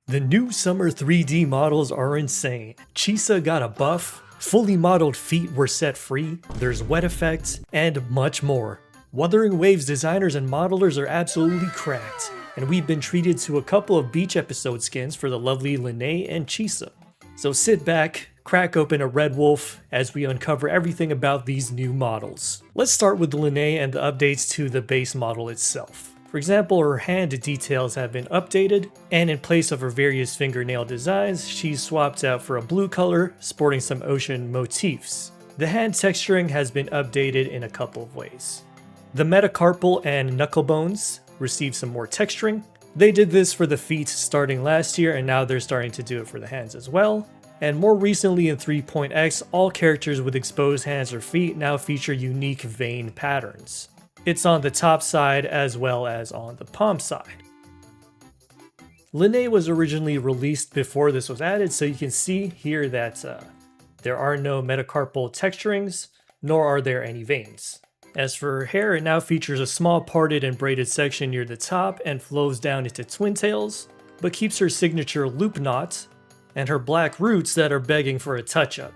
The new summer 3D models are insane. Chisa got a buff, fully modeled feet were set free, there's wet effects, and much more. Wuthering Waves designers and modelers are absolutely cracked, and we've been treated to a couple of beach episode skins for the lovely lynae and Chisa. So sit back, crack open a Red Wolf as we uncover everything about these new models. Let's start with the lynae and the updates to the base model itself. For example, her hand details have been updated, and in place of her various fingernail designs, she's swapped out for a blue color, sporting some ocean motifs. The hand texturing has been updated in a couple of ways. The metacarpal and knuckle bones received some more texturing. They did this for the feet starting last year, and now they're starting to do it for the hands as well. And more recently in 3.x, all characters with exposed hands or feet now feature unique vein patterns. It's on the top side as well as on the palm side. lynae was originally released before this was added, so you can see here that there are no metacarpal texturings, nor are there any veins. As for her hair, it now features a small parted and braided section near the top and flows down into twin tails, but keeps her signature loop knot and her black roots that are begging for a touch-up.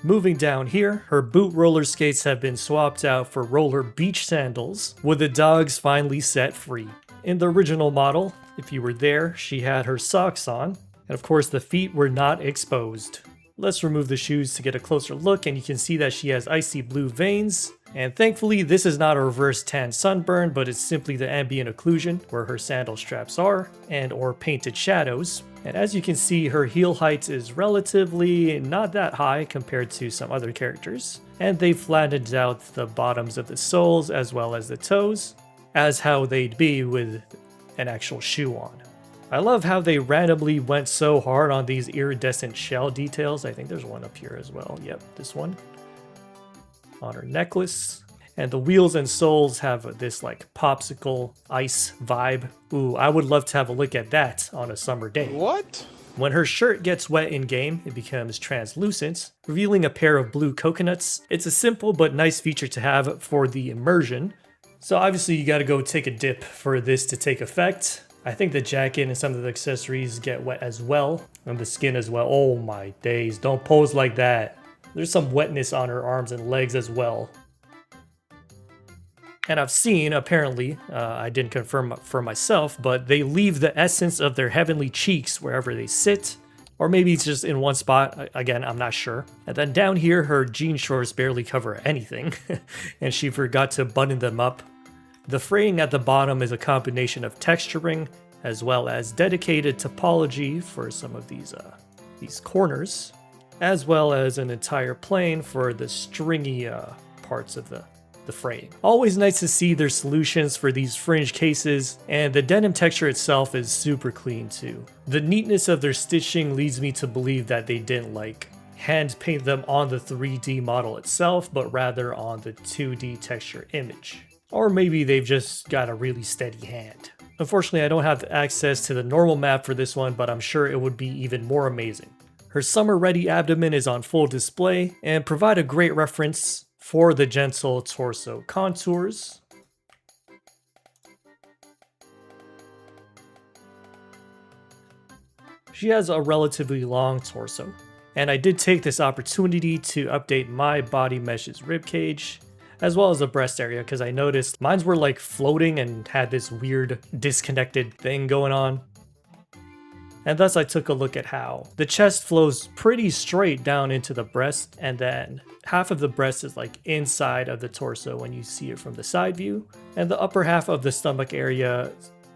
Moving down here, her boot roller skates have been swapped out for roller beach sandals, with the dogs finally set free. In the original model, if you were there, she had her socks on, and of course the feet were not exposed. Let's remove the shoes to get a closer look, and you can see that she has icy blue veins, and thankfully this is not a reverse tan sunburn, but it's simply the ambient occlusion where her sandal straps are, and or painted shadows. And as you can see, her heel height is relatively not that high compared to some other characters, and they've flattened out the bottoms of the soles as well as the toes, as how they'd be with an actual shoe on. I love how they randomly went so hard on these iridescent shell details. I think there's one up here as well. Yep, this one. On her necklace. And the wheels and soles have this like popsicle ice vibe. Ooh, I would love to have a look at that on a summer day. What? When her shirt gets wet in game, it becomes translucent, revealing a pair of blue coconuts. It's a simple but nice feature to have for the immersion. So obviously you gotta go take a dip for this to take effect. I think the jacket and some of the accessories get wet as well, and the skin as well. Oh my days, don't pose like that. There's some wetness on her arms and legs as well. And I've seen, apparently, I didn't confirm for myself, but they leave the essence of their heavenly cheeks wherever they sit. Or maybe it's just in one spot, again, I'm not sure. And then down here, her jean shorts barely cover anything, and she forgot to button them up. The fraying at the bottom is a combination of texturing, as well as dedicated topology for some of these corners, as well as an entire plane for the stringy parts of the fraying. Always nice to see their solutions for these fringe cases, and the denim texture itself is super clean too. The neatness of their stitching leads me to believe that they didn't like hand paint them on the 3D model itself, but rather on the 2D texture image. Or maybe they've just got a really steady hand. Unfortunately, I don't have access to the normal map for this one, but I'm sure it would be even more amazing. Her summer-ready abdomen is on full display and provide a great reference for the gentle torso contours. She has a relatively long torso, and I did take this opportunity to update my body mesh's ribcage, as well as the breast area, because I noticed mines were like floating and had this weird disconnected thing going on. And thus I took a look at how the chest flows pretty straight down into the breast, and then half of the breast is like inside of the torso when you see it from the side view, and the upper half of the stomach area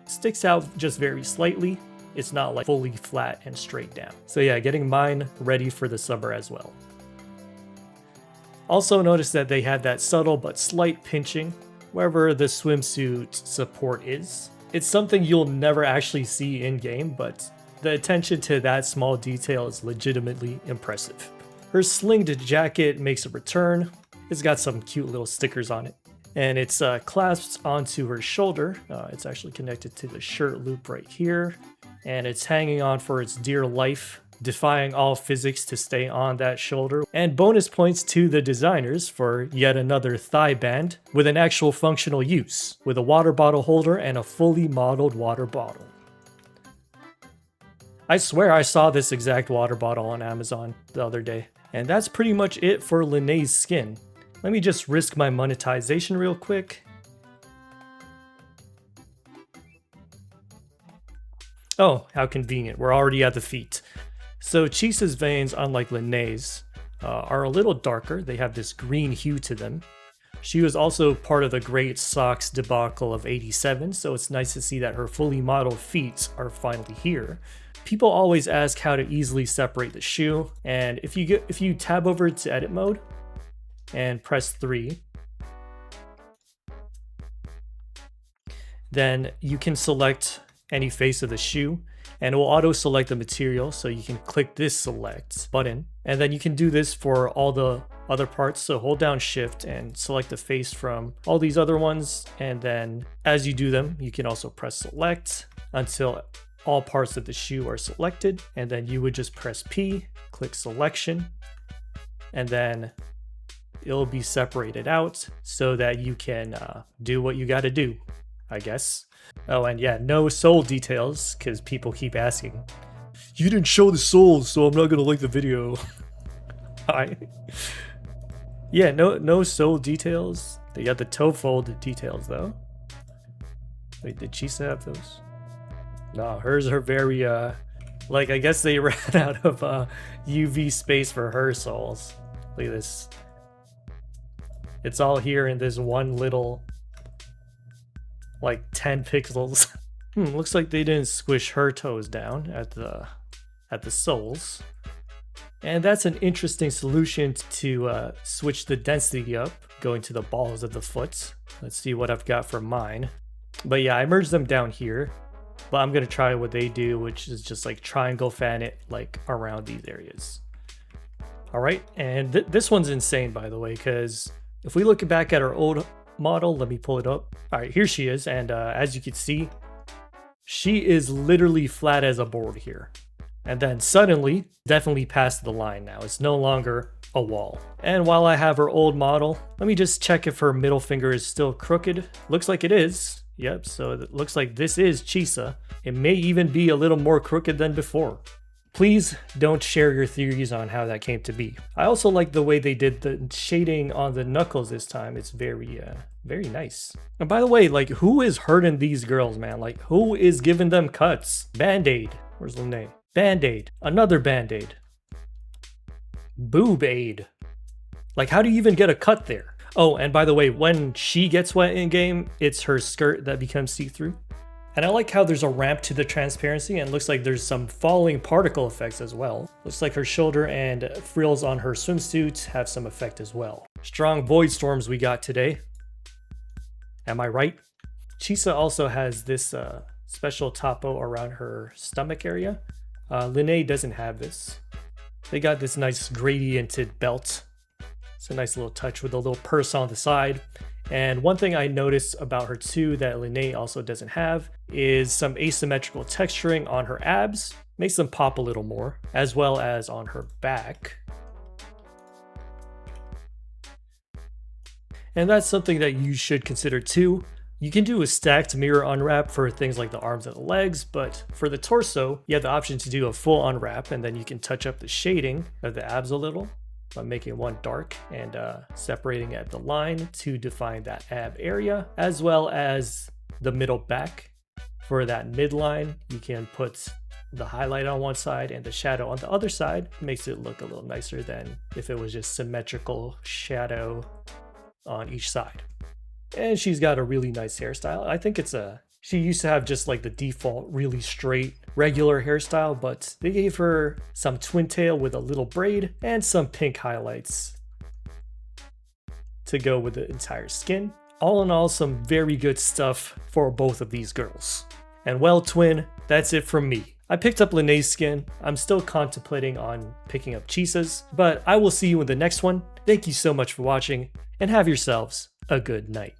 sticks out just very slightly. It's not like fully flat and straight down. So yeah, getting mine ready for the summer as well. Also notice that they had that subtle but slight pinching wherever the swimsuit support is. It's something you'll never actually see in game, but the attention to that small detail is legitimately impressive. Her slinged jacket makes a return. It's got some cute little stickers on it, and it's clasped onto her shoulder. It's actually connected to the shirt loop right here, and it's hanging on for its dear life, defying all physics to stay on that shoulder. And bonus points to the designers for yet another thigh band with an actual functional use, with a water bottle holder and a fully modeled water bottle. I swear I saw this exact water bottle on Amazon the other day. And that's pretty much it for lynae's skin. Let me just risk my monetization real quick. Oh, how convenient. We're already at the feet. So Chisa's veins, unlike lynae's, are a little darker. They have this green hue to them. She was also part of the Great Socks debacle of '87, so it's nice to see that her fully modeled feet are finally here. People always ask how to easily separate the shoe, and if you tab over to edit mode and press 3, then you can select any face of the shoe and it will auto select the material, so you can click this select button, and then you can do this for all the other parts. So hold down shift and select the face from all these other ones, and then as you do them you can also press select until all parts of the shoe are selected, and then you would just press P, click selection, and then it'll be separated out so that you can do what you got to do, I guess. Oh, and yeah, no sole details, because people keep asking. You didn't show the soles, so I'm not gonna like the video. Hi. Yeah, no sole details. They got the toe fold details though. Wait, did Chisa have those? No, hers are very like, I guess they ran out of UV space for her soles. Look at this. It's all here in this one little, like 10 pixels. Looks like they didn't squish her toes down at the soles. And that's an interesting solution to switch the density up, going to the balls of the foot. Let's see what I've got for mine. But yeah, I merged them down here, but I'm gonna try what they do, which is just like triangle fan it like around these areas. All right, and this one's insane, by the way, because if we look back at our old model, let me pull it up. All right, here she is, and as you can see, she is literally flat as a board here. And then suddenly, definitely past the line now. It's no longer a wall. And while I have her old model, let me just check if her middle finger is still crooked. Looks like it is. Yep, so it looks like this is Chisa. It may even be a little more crooked than before. Please don't share your theories on how that came to be. I also like the way they did the shading on the knuckles this time. It's very nice. And by the way, like, who is hurting these girls, man? Like, who is giving them cuts? Band-Aid. Where's lynae? Band-Aid. Another Band-Aid. Boob-Aid. Like, how do you even get a cut there? Oh, and by the way, when she gets wet in game, it's her skirt that becomes see-through. And I like how there's a ramp to the transparency, and it looks like there's some falling particle effects as well. Looks like her shoulder and frills on her swimsuit have some effect as well. Strong void storms we got today. Am I right? Chisa also has this special topo around her stomach area. lynae doesn't have this. They got this nice gradiented belt. It's a nice little touch with a little purse on the side. And one thing I noticed about her too that lynae also doesn't have is some asymmetrical texturing on her abs. Makes them pop a little more, as well as on her back. And that's something that you should consider too. You can do a stacked mirror unwrap for things like the arms and the legs, but for the torso, you have the option to do a full unwrap, and then you can touch up the shading of the abs a little by making one dark and separating at the line to define that ab area, as well as the middle back. For that midline, you can put the highlight on one side and the shadow on the other side. It makes it look a little nicer than if it was just symmetrical shadow on each side. And she's got a really nice hairstyle. I think she used to have just like the default really straight regular hairstyle, but they gave her some twin tail with a little braid and some pink highlights to go with the entire skin. All in all, some very good stuff for both of these girls. And well, twin, that's it from me. I picked up lynae's skin. I'm still contemplating on picking up Chisa's, but I will see you in the next one. Thank you so much for watching, and have yourselves a good night.